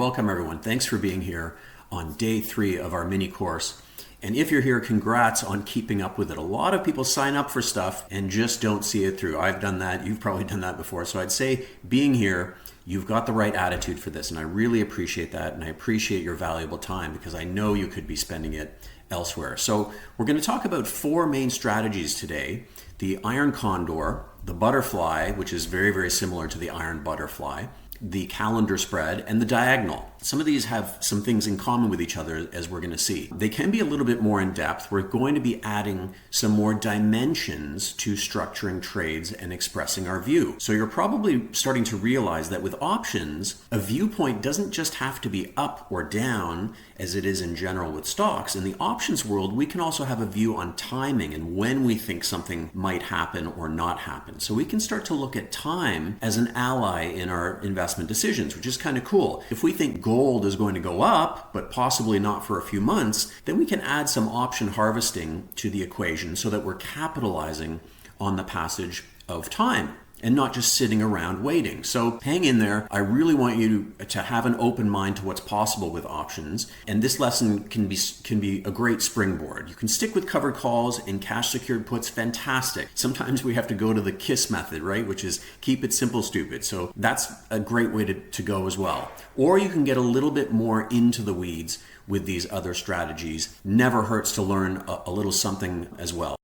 Welcome everyone. Thanks for being here on day 3 of our mini course. And if you're here, congrats on keeping up with it. A lot of people sign up for stuff and just don't see it through. I've done that. You've probably done that before. So I'd say being here, you've got the right attitude for this. And I really appreciate that. And I appreciate your valuable time because I know you could be spending it elsewhere. So we're going to talk about 4 main strategies today. The iron condor, the butterfly, which is very, very similar to the iron butterfly, the calendar spread, and the diagonal. Some of these have some things in common with each other, as we're going to see. They can be a little bit more in depth. We're going to be adding some more dimensions to structuring trades and expressing our view. So you're probably starting to realize that with options, a viewpoint doesn't just have to be up or down as it is in general with stocks. In the options world, we can also have a view on timing and when we think something might happen or not happen. So we can start to look at time as an ally in our investment decisions, which is kind of cool. If we think gold is going to go up, but possibly not for a few months, then we can add some option harvesting to the equation so that we're capitalizing on the passage of time and not just sitting around waiting. So hang in there. I really want you to have an open mind to what's possible with options. And this lesson can be a great springboard. You can stick with covered calls and cash secured puts, fantastic. Sometimes we have to go to the KISS method, right? Which is keep it simple, stupid. So that's a great way to go as well. Or you can get a little bit more into the weeds with these other strategies. Never hurts to learn a little something as well.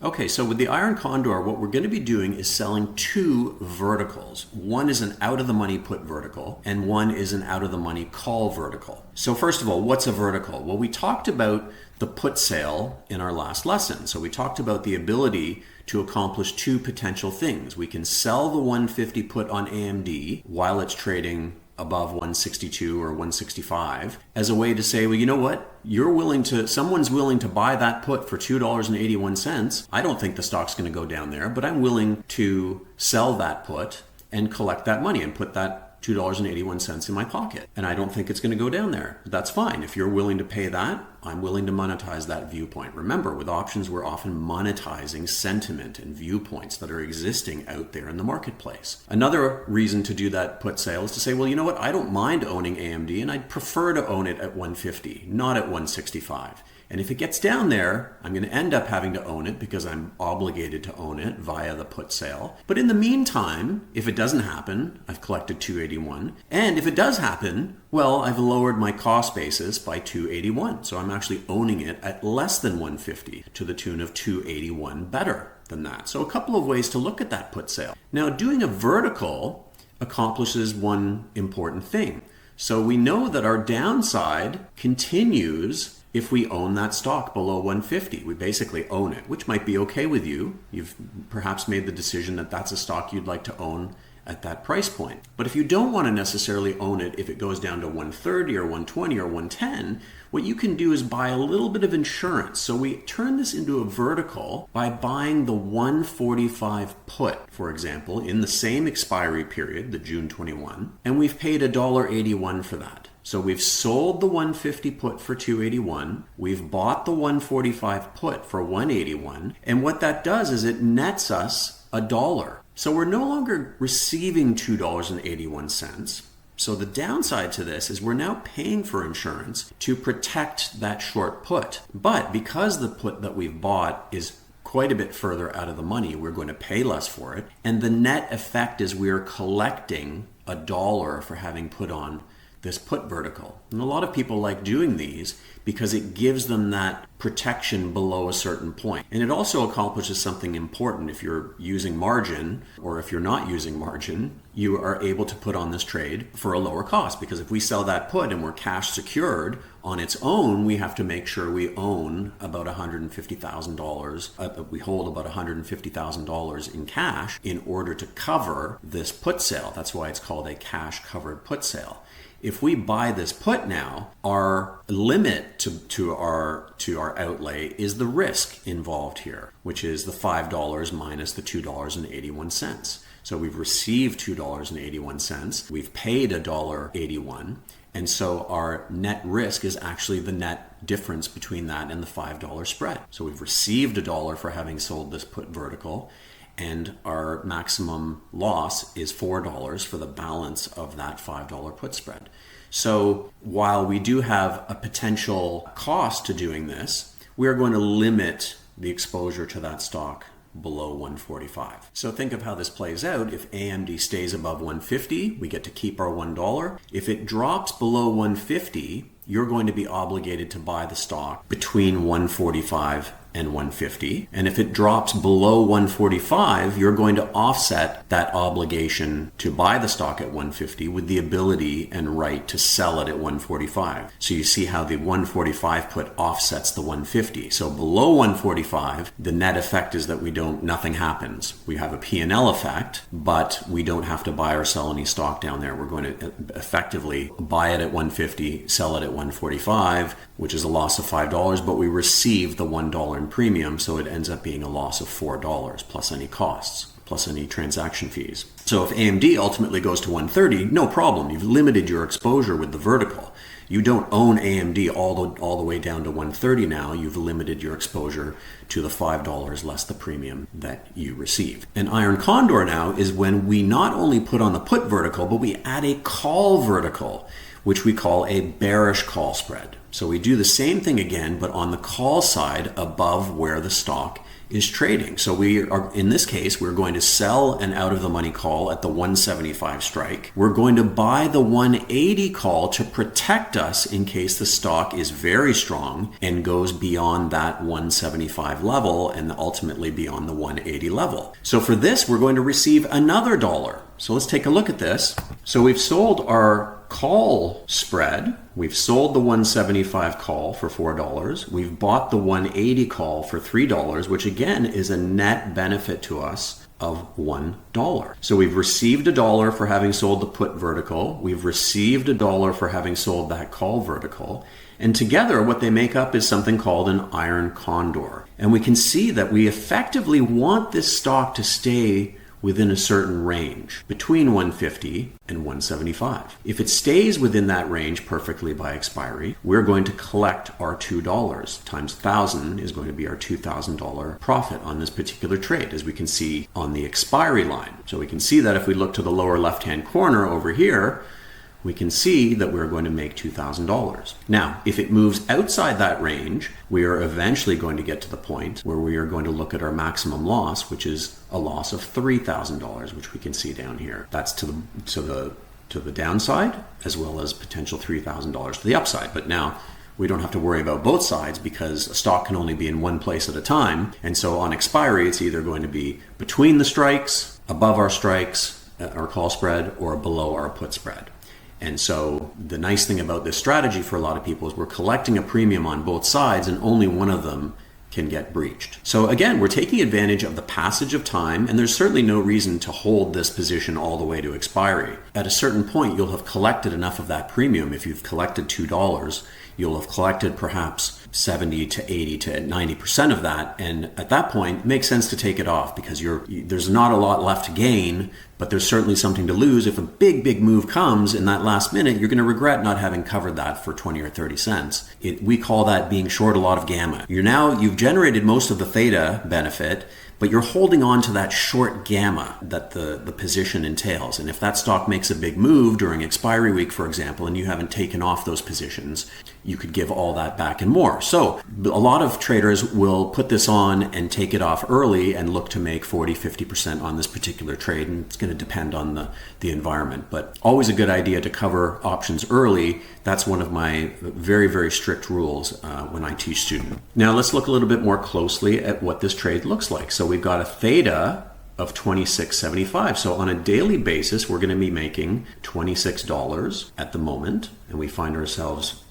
Okay, so with the iron condor, what we're going to be doing is selling 2 verticals. One is an out-of-the-money put vertical, and one is an out-of-the-money call vertical. So first of all, what's a vertical? Well, we talked about the put sale in our last lesson. So we talked about the ability to accomplish 2 potential things. We can sell the 150 put on AMD while it's trading above 162 or 165 as a way to say, well, you know what? Someone's willing to buy that put for $2.81. I don't think the stock's going to go down there, but I'm willing to sell that put and collect that money and put that $2.81 in my pocket. And I don't think it's going to go down there. That's fine. If you're willing to pay that, I'm willing to monetize that viewpoint. Remember, with options, we're often monetizing sentiment and viewpoints that are existing out there in the marketplace. Another reason to do that put sale is to say, well, you know what? I don't mind owning AMD and I'd prefer to own it at 150, not at 165. And if it gets down there, I'm going to end up having to own it because I'm obligated to own it via the put sale. But in the meantime, if it doesn't happen, I've collected 281. And if it does happen, well, I've lowered my cost basis by 281. So I'm actually owning it at less than 150 to the tune of 281 better than that. So a couple of ways to look at that put sale. Now, doing a vertical accomplishes one important thing. So we know that our downside continues if we own that stock below 150. We basically own it, which might be okay with you. You've perhaps made the decision that that's a stock you'd like to own at that price point. But if you don't want to necessarily own it, if it goes down to 130 or 120 or 110, what you can do is buy a little bit of insurance. So we turn this into a vertical by buying the 145 put, for example, in the same expiry period, the June 21, and we've paid $1.81 for that. So we've sold the 150 put for 281, we've bought the 145 put for 181, and what that does is it nets us $1. So we're no longer receiving $2.81. So the downside to this is we're now paying for insurance to protect that short put. But because the put that we've bought is quite a bit further out of the money, we're going to pay less for it. And the net effect is we're collecting $1 for having put on this put vertical. And a lot of people like doing these because it gives them that protection below a certain point. And it also accomplishes something important. If you're using margin or if you're not using margin, you are able to put on this trade for a lower cost, because if we sell that put and we're cash secured on its own, we have to make sure we own about $150,000. We hold about $150,000 in cash in order to cover this put sale. That's why it's called a cash covered put sale. If we buy this put now, our limit to our outlay is the risk involved here, which is the $5 minus the $2.81. So we've received $2.81, we've paid $1.81, and so our net risk is actually the net difference between that and the $5 spread. So we've received $1 for having sold this put vertical, and our maximum loss is $4 for the balance of that $5 put spread. So while we do have a potential cost to doing this, we are going to limit the exposure to that stock below 145. So think of how this plays out. If AMD stays above 150, we get to keep our $1. If it drops below 150, you're going to be obligated to buy the stock between 145 and 150. And if it drops below 145, you're going to offset that obligation to buy the stock at 150 with the ability and right to sell it at 145. So you see how the 145 put offsets the 150. So below 145, the net effect is that nothing happens. We have a P&L effect, but we don't have to buy or sell any stock down there. We're going to effectively buy it at 150, sell it at 145, which is a loss of $5, but we receive the $1 in premium, so it ends up being a loss of $4 plus any costs, plus any transaction fees. So if AMD ultimately goes to 130, no problem. You've limited your exposure with the vertical. You don't own AMD all the way down to 130 now. You've limited your exposure to the $5 less the premium that you receive. And Iron Condor now is when we not only put on the put vertical, but we add a call vertical, which we call a bearish call spread. So we do the same thing again, but on the call side above where the stock is trading. So we are, in this case, we're going to sell an out of the money call at the 175 strike. We're going to buy the 180 call to protect us in case the stock is very strong and goes beyond that 175 level and ultimately beyond the 180 level. So for this, we're going to receive another $1. So let's take a look at this. So we've sold our call spread. We've sold the 175 call for $4. We've bought the 180 call for $3, which again is a net benefit to us of $1. So we've received $1 for having sold the put vertical. We've received $1 for having sold that call vertical. And together what they make up is something called an iron condor. And we can see that we effectively want this stock to stay within a certain range, between 150 and 175. If it stays within that range perfectly by expiry, we're going to collect our $2 times 1,000 is going to be our $2,000 profit on this particular trade, as we can see on the expiry line. So we can see that if we look to the lower left-hand corner over here, we can see that we're going to make $2,000. Now, if it moves outside that range, we are eventually going to get to the point where we are going to look at our maximum loss, which is a loss of $3,000, which we can see down here. That's to the downside, as well as potential $3,000 to the upside. But now we don't have to worry about both sides because a stock can only be in one place at a time. And so on expiry, it's either going to be between the strikes, above our strikes, our call spread, or below our put spread. And so the nice thing about this strategy for a lot of people is we're collecting a premium on both sides and only one of them can get breached. So again, we're taking advantage of the passage of time, and there's certainly no reason to hold this position all the way to expiry. At a certain point, you'll have collected enough of that premium. If you've collected $2, you'll have collected perhaps 70 to 80 to 90% of that. And at that point, it makes sense to take it off because there's not a lot left to gain, but there's certainly something to lose. If a big move comes in that last minute, you're going to regret not having covered that for 20 or 30 cents. We call that being short a lot of gamma. You've generated most of the theta benefit, but you're holding on to that short gamma that the position entails. And if that stock makes a big move during expiry week, for example, and you haven't taken off those positions, you could give all that back and more. So a lot of traders will put this on and take it off early and look to make 40, 50% on this particular trade. And it's going to depend on the environment, but always a good idea to cover options early. That's one of my very, very strict rules when I teach students. Now let's look a little bit more closely at what this trade looks like. So we've got a theta of $26.75. So on a daily basis, we're going to be making $26 at the moment, and we find ourselves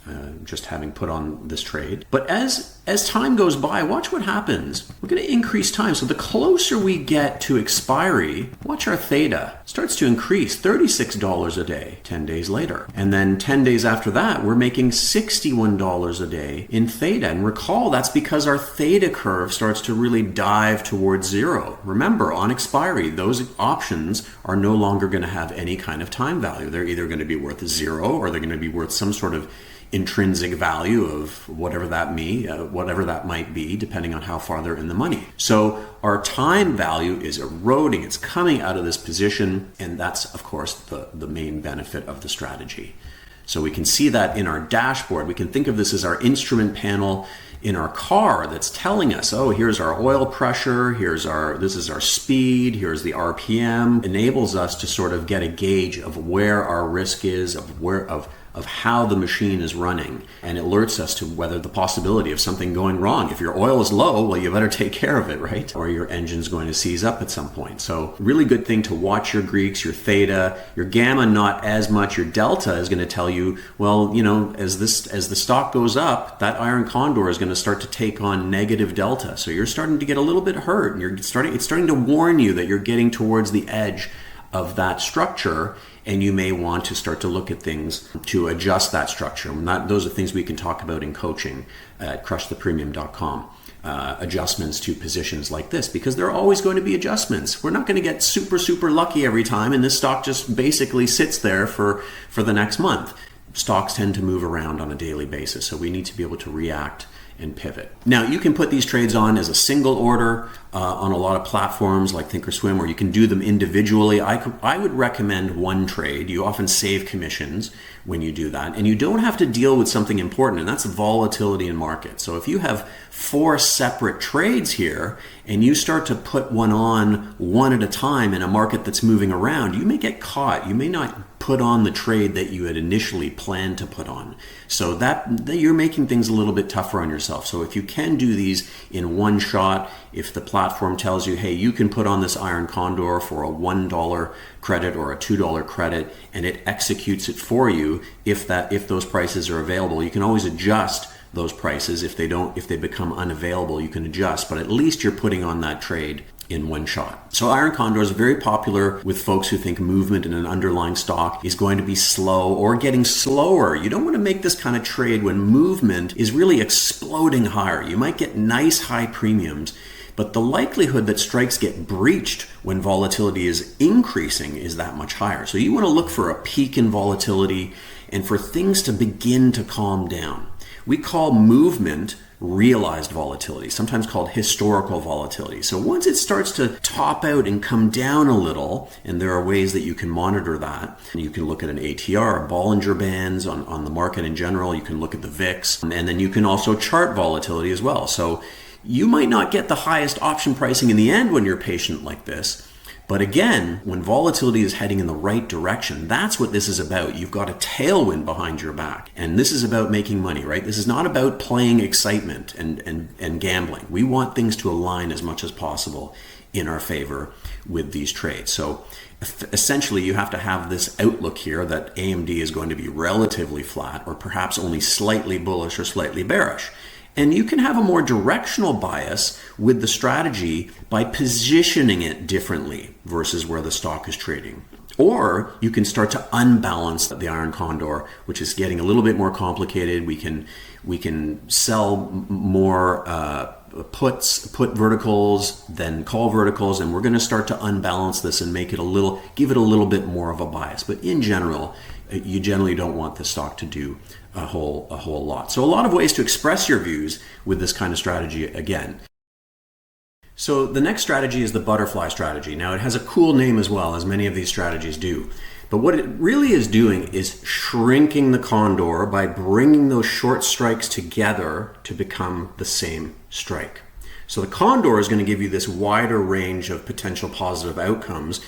just having put on this trade. But as time goes by, watch what happens. We're going to increase time. So the closer we get to expiry, watch our theta starts to increase, $36 a day 10 days later. And then 10 days after that, we're making $61 a day in theta. And recall, that's because our theta curve starts to really dive towards zero. Remember, on expiry, those options are no longer going to have any kind of time value. They're either going to be worth zero or they're going to be worth some sort of intrinsic value of whatever that might be, depending on how far they're in the money. So our time value is eroding. It's coming out of this position, and that's, of course, the main benefit of the strategy. So we can see that in our dashboard. We can think of this as our instrument panel in our car that's telling us, oh, here's our oil pressure, this is our speed, here's the RPM. Enables us to sort of get a gauge of where our risk is, of how the machine is running, and it alerts us to whether the possibility of something going wrong. If your oil is low, well, you better take care of it, right? Or your engine's going to seize up at some point. So really good thing to watch your Greeks, your theta, your gamma, not as much. Your delta is going to tell you, well, as the stock goes up, that iron condor is going to start to take on negative delta. So you're starting to get a little bit hurt, and it's starting to warn you that you're getting towards the edge of that structure, and you may want to start to look at things to adjust that structure. Those are things we can talk about in coaching at crushthepremium.com. Adjustments to positions like this, because there are always going to be adjustments. We're not going to get super lucky every time, and this stock just basically sits there for the next month. Stocks tend to move around on a daily basis, so we need to be able to react and pivot. Now, you can put these trades on as a single order on a lot of platforms like Thinkorswim, or you can do them individually. I would recommend one trade. You often save commissions when you do that, and you don't have to deal with something important, and that's volatility in market. So if you have 4 separate trades here and you start to put one on one at a time in a market that's moving around, you may get caught. You may not put on the trade that you had initially planned to put on. So that you're making things a little bit tougher on yourself. So if you can do these in one shot, if the platform tells you, hey, you can put on this iron condor for a $1 credit or a $2 credit, and it executes it for you, if those prices are available, you can always adjust those prices. If they become unavailable, you can adjust, but at least you're putting on that trade in one shot. So iron condor is very popular with folks who think movement in an underlying stock is going to be slow or getting slower. You don't want to make this kind of trade when movement is really exploding higher. You might get nice high premiums, but the likelihood that strikes get breached when volatility is increasing is that much higher. So you want to look for a peak in volatility and for things to begin to calm down. We call movement realized volatility, sometimes called historical volatility. So once it starts to top out and come down a little, and there are ways that you can monitor that. You can look at an ATR, Bollinger Bands on the market in general. You can look at the VIX, and then you can also chart volatility as well. So you might not get the highest option pricing in the end when you're patient like this. But again, when volatility is heading in the right direction, that's what this is about. You've got a tailwind behind your back. And this is about making money, right? This is not about playing excitement and gambling. We want things to align as much as possible in our favor with these trades. So essentially, you have to have this outlook here that AMD is going to be relatively flat, or perhaps only slightly bullish or slightly bearish. And you can have a more directional bias with the strategy by positioning it differently versus where the stock is trading. Or you can start to unbalance the iron condor, which is getting a little bit more complicated. We can sell more put verticals than call verticals, and we're going to start to unbalance this and give it a little bit more of a bias. But in general, you generally don't want the stock to do a whole lot. So a lot of ways to express your views with this kind of strategy again. So the next strategy is the butterfly strategy. Now it has a cool name as well, as many of these strategies do. But what it really is doing is shrinking the condor by bringing those short strikes together to become the same strike. So the condor is going to give you this wider range of potential positive outcomes,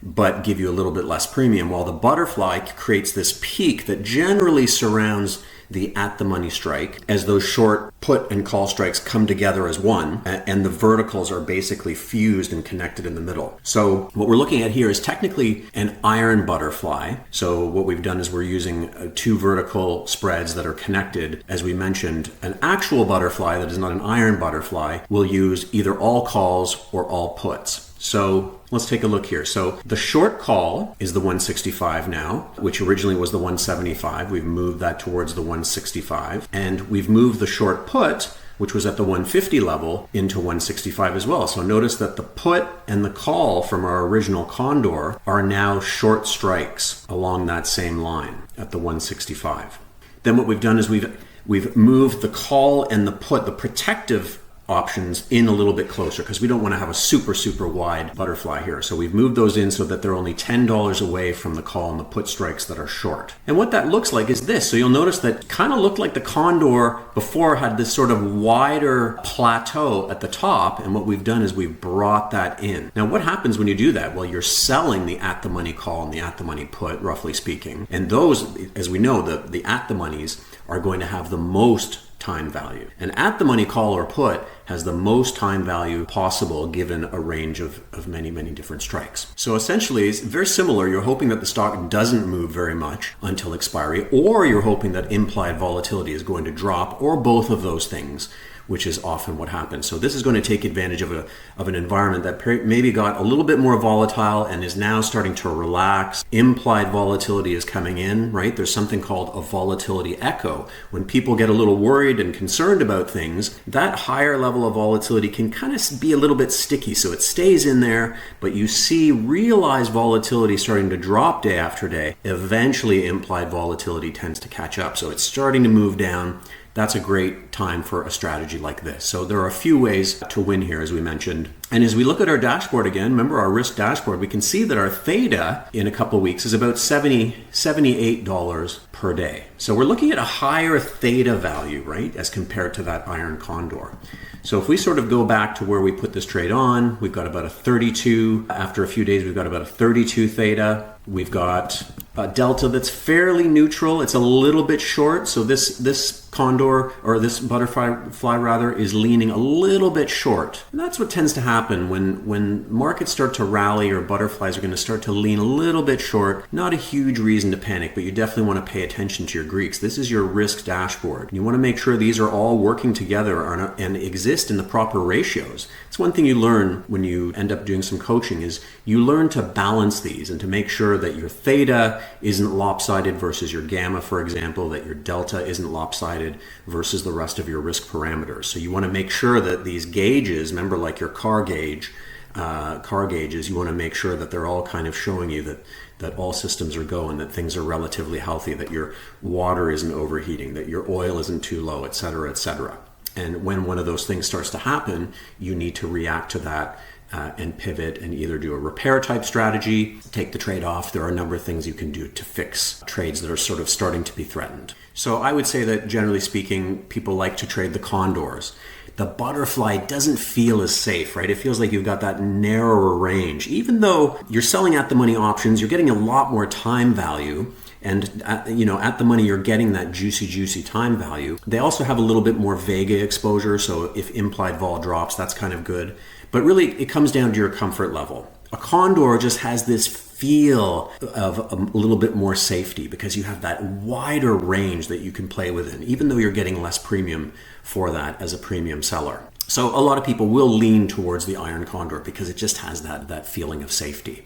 but give you a little bit less premium, while the butterfly creates this peak that generally surrounds the at-the-money strike as those short put and call strikes come together as one, and the verticals are basically fused and connected in the middle. So what we're looking at here is technically an iron butterfly. So what we've done is we're using 2 vertical spreads that are connected. As we mentioned, an actual butterfly that is not an iron butterfly will use either all calls or all puts. So let's take a look here. So the short call is the 165 now, which originally was the 175. We've moved that towards the 165. And we've moved the short put, which was at the 150 level, into 165 as well. So notice that the put and the call from our original condor are now short strikes along that same line at the 165. Then what we've done is we've moved the call and the put, the protective options, in a little bit closer because we don't want to have a super wide butterfly here. So we've moved those in so that they're only $10 away from the call and the put strikes that are short. And what that looks like is this. So you'll notice that kind of looked like the Condor before had this sort of wider plateau at the top, and what we've done is we've brought that in. Now what happens when you do that? Well, you're selling the at the money call and the at the money put, roughly speaking. And those, as we know, the at the monies are going to have the most time value. An at the money call or put has the most time value possible given a range of many different strikes. So essentially it's very similar. You're hoping that the stock doesn't move very much until expiry, or you're hoping that implied volatility is going to drop, or both of those things, which is often what happens. So this is going to take advantage of an environment that maybe got a little bit more volatile and is now starting to relax. Implied volatility is coming in, right? There's something called a volatility echo. When people get a little worried and concerned about things, that higher level of volatility can kind of be a little bit sticky. So it stays in there, but you see realized volatility starting to drop day after day. Eventually implied volatility tends to catch up. So it's starting to move down. That's a great time for a strategy like this. So there are a few ways to win here, as we mentioned. And as we look at our dashboard again, remember our risk dashboard, we can see that our theta in a couple of weeks is about $78 per day. So we're looking at a higher theta value, right, as compared to that iron condor. So if we sort of go back to where we put this trade on, we've got about a 32. After a few days, we've got about a 32 theta. We've got a delta that's fairly neutral. It's a little bit short. So this condor, or this butterfly rather, is leaning a little bit short. And that's what tends to happen when markets start to rally, or butterflies are going to start to lean a little bit short. Not a huge reason to panic, but you definitely want to pay attention to your Greeks. This is your risk dashboard. You want to make sure these are all working together and exist in the proper ratios. It's one thing you learn when you end up doing some coaching, is you learn to balance these and to make sure that your theta isn't lopsided versus your gamma, for example, that your delta isn't lopsided versus the rest of your risk parameters. So you want to make sure that these gauges, remember, like your car gauges, you want to make sure that they're all kind of showing you that all systems are go and that things are relatively healthy, that your water isn't overheating, that your oil isn't too low, et cetera, et cetera. And when one of those things starts to happen, you need to react to that and pivot and either do a repair type strategy, take the trade off. There are a number of things you can do to fix trades that are sort of starting to be threatened. So I would say that generally speaking, people like to trade the condors. The butterfly doesn't feel as safe, right? It feels like you've got that narrower range. Even though you're selling at the money options, you're getting a lot more time value. And at the money, you're getting that juicy time value. They also have a little bit more Vega exposure. So if implied vol drops, that's kind of good. But really, it comes down to your comfort level. A condor just has this feel of a little bit more safety because you have that wider range that you can play within, even though you're getting less premium for that as a premium seller. So a lot of people will lean towards the iron condor because it just has that feeling of safety.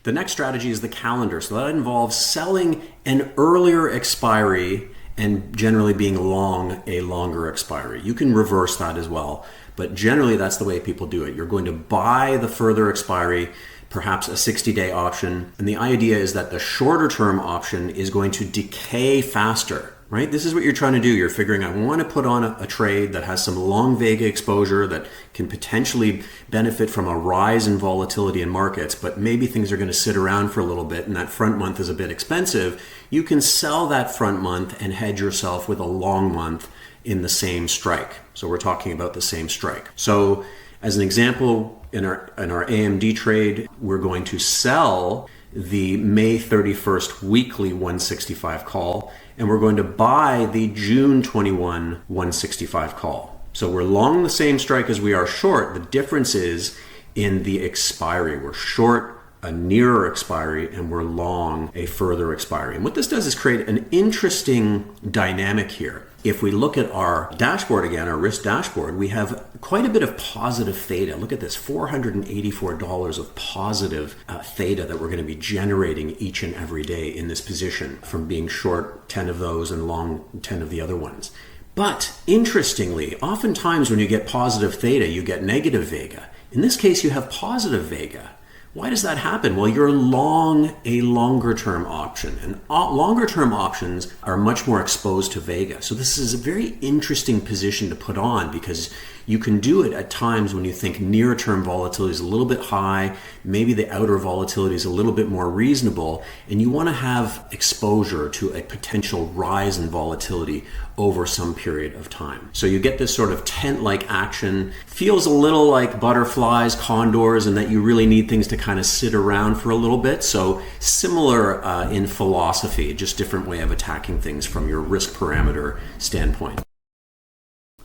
The next strategy is the calendar. So that involves selling an earlier expiry and generally being long a longer expiry. You can reverse that as well, but generally that's the way people do it. You're going to buy the further expiry, perhaps a 60-day option, and the idea is that the shorter term option is going to decay faster, right? This is what you're trying to do. You're figuring, I want to put on a trade that has some long Vega exposure that can potentially benefit from a rise in volatility in markets, but maybe things are going to sit around for a little bit and that front month is a bit expensive. You can sell that front month and hedge yourself with a long month in the same strike. So we're talking about the same strike. So as an example, in our AMD trade, we're going to sell the May 31st weekly 165 call, and we're going to buy the June 21 165 call. So we're long the same strike as we are short. The difference is in the expiry. We're short a nearer expiry and we're long a further expiry. And what this does is create an interesting dynamic here. If we look at our dashboard again, our risk dashboard, we have quite a bit of positive theta. Look at this, $484 of positive theta that we're going to be generating each and every day in this position from being short 10 of those and long 10 of the other ones. But interestingly, oftentimes when you get positive theta, you get negative Vega. In this case, you have positive Vega, Why does that happen? Well, you're long a longer term option, and longer term options are much more exposed to vega. So this is a very interesting position to put on because you can do it at times when you think near term volatility is a little bit high, maybe the outer volatility is a little bit more reasonable, and you want to have exposure to a potential rise in volatility over some period of time. So you get this sort of tent-like action, feels a little like butterflies, condors, and that you really need things to kind of sit around for a little bit. So similar in philosophy, just different way of attacking things from your risk parameter standpoint.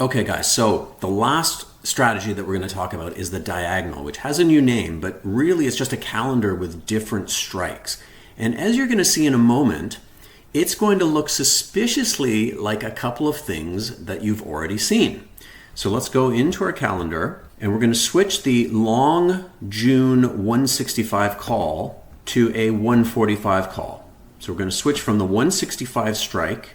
Okay guys, so the last strategy that we're going to talk about is the diagonal, which has a new name, but really it's just a calendar with different strikes. And as you're going to see in a moment, it's going to look suspiciously like a couple of things that you've already seen. So let's go into our calendar and we're going to switch the long June 165 call to a 145 call. So we're going to switch from the 165 strike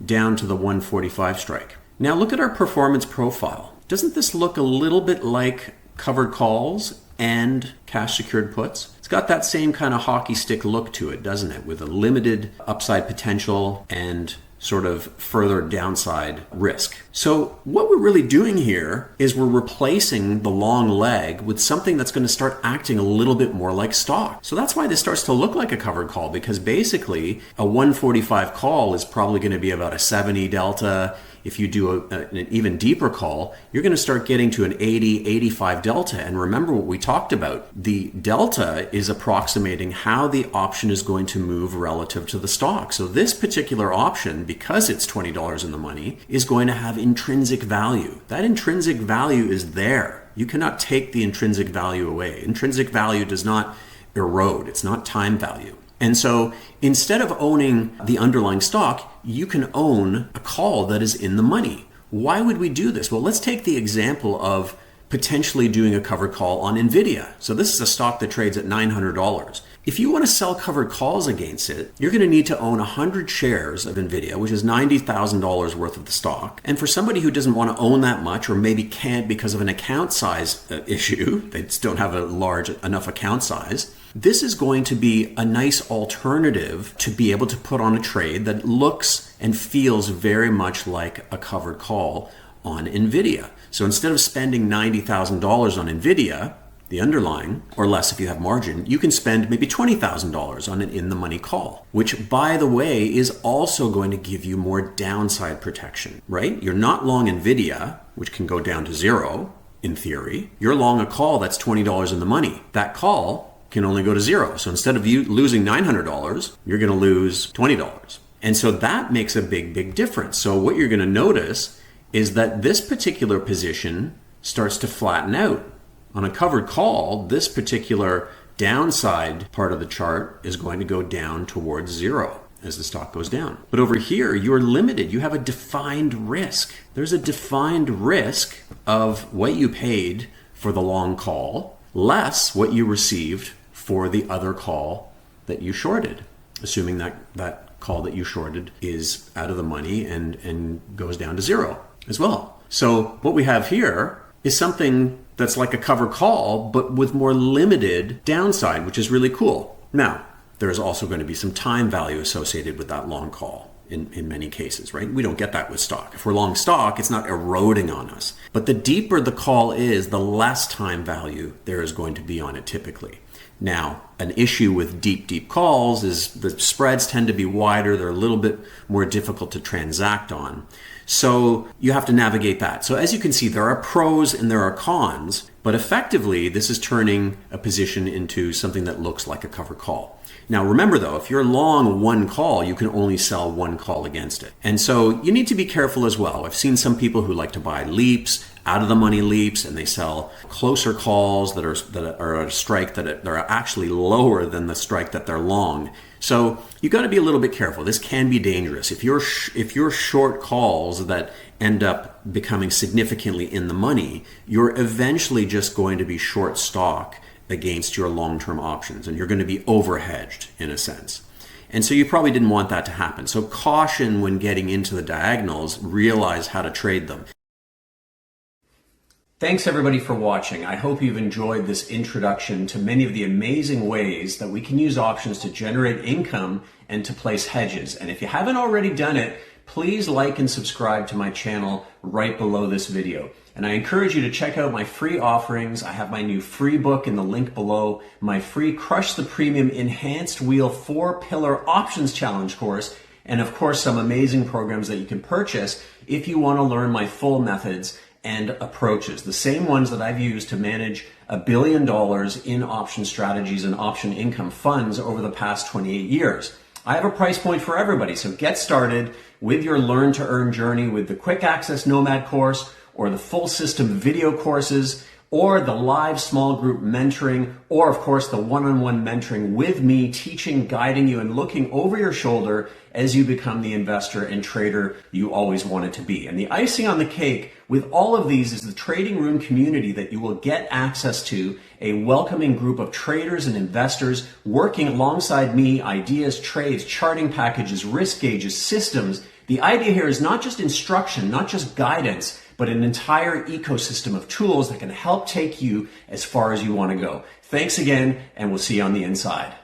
down to the 145 strike. Now look at our performance profile. Doesn't this look a little bit like covered calls and cash secured puts? It's got that same kind of hockey stick look to it, doesn't it? With a limited upside potential and sort of further downside risk. So what we're really doing here is we're replacing the long leg with something that's going to start acting a little bit more like stock. So that's why this starts to look like a covered call, because basically a 145 call is probably going to be about a 70 delta. If you do an even deeper call, you're going to start getting to an 80, 85 delta. And remember what we talked about. The delta is approximating how the option is going to move relative to the stock. So this particular option, because it's $20 in the money, is going to have intrinsic value. That intrinsic value is there. You cannot take the intrinsic value away. Intrinsic value does not erode. It's not time value. And so instead of owning the underlying stock, you can own a call that is in the money. Why would we do this? Well, let's take the example of potentially doing a covered call on NVIDIA. So this is a stock that trades at $900. If you want to sell covered calls against it, you're going to need to own 100 shares of NVIDIA, which is $90,000 worth of the stock. And for somebody who doesn't want to own that much, or maybe can't because of an account size issue, they just don't have a large enough account size, this is going to be a nice alternative to be able to put on a trade that looks and feels very much like a covered call on NVIDIA. So instead of spending $90,000 on NVIDIA, the underlying, or less if you have margin, you can spend maybe $20,000 on an in-the-money call, which, by the way, is also going to give you more downside protection, right? You're not long NVIDIA, which can go down to zero, in theory. You're long a call that's $20 in the money. That call can only go to zero. So instead of you losing $900, you're going to lose $20. And so that makes a big, big difference. So what you're going to notice is that this particular position starts to flatten out. On a covered call, this particular downside part of the chart is going to go down towards zero as the stock goes down. But over here, you're limited. You have a defined risk. There's a defined risk of what you paid for the long call, less what you received for the other call that you shorted, assuming that that call that you shorted is out of the money and goes down to zero as well. So what we have here is something that's like a cover call, but with more limited downside, which is really cool. Now, there's also going to be some time value associated with that long call in many cases, right? We don't get that with stock. If we're long stock, it's not eroding on us. But the deeper the call is, the less time value there is going to be on it typically. Now, an issue with deep calls is the spreads tend to be wider. They're a little bit more difficult to transact on. So you have to navigate that. So as you can see, there are pros and there are cons, but effectively this is turning a position into something that looks like a covered call. Now remember though, if you're long one call, you can only sell one call against it. And so you need to be careful as well. I've seen some people who like to buy leaps, out of the money leaps, and they sell closer calls that are at a strike that are actually lower than the strike that they're long. So you got to be a little bit careful. This can be dangerous. If you're short calls that end up becoming significantly in the money, you're eventually just going to be short stock against your long-term options, and you're going to be overhedged in a sense. And so you probably didn't want that to happen. So caution when getting into the diagonals, realize how to trade them. Thanks everybody for watching. I hope you've enjoyed this introduction to many of the amazing ways that we can use options to generate income and to place hedges. And if you haven't already done it, please like and subscribe to my channel right below this video. And I encourage you to check out my free offerings. I have my new free book in the link below, my free Crush the Premium Enhanced Wheel 4-Pillar Options Challenge course, and of course some amazing programs that you can purchase if you want to learn my full methods and approaches, the same ones that I've used to manage $1 billion in option strategies and option income funds over the past 28 years. I have a price point for everybody, so get started with your Learn to Earn journey with the Quick Access Nomad course, or the full system video courses, or the live small group mentoring, or of course the one-on-one mentoring with me, teaching, guiding you, and looking over your shoulder as you become the investor and trader you always wanted to be. And the icing on the cake with all of these is the trading room community that you will get access to, a welcoming group of traders and investors working alongside me, ideas, trades, charting packages, risk gauges, systems. The idea here is not just instruction, not just guidance, but an entire ecosystem of tools that can help take you as far as you want to go. Thanks again, and we'll see you on the inside.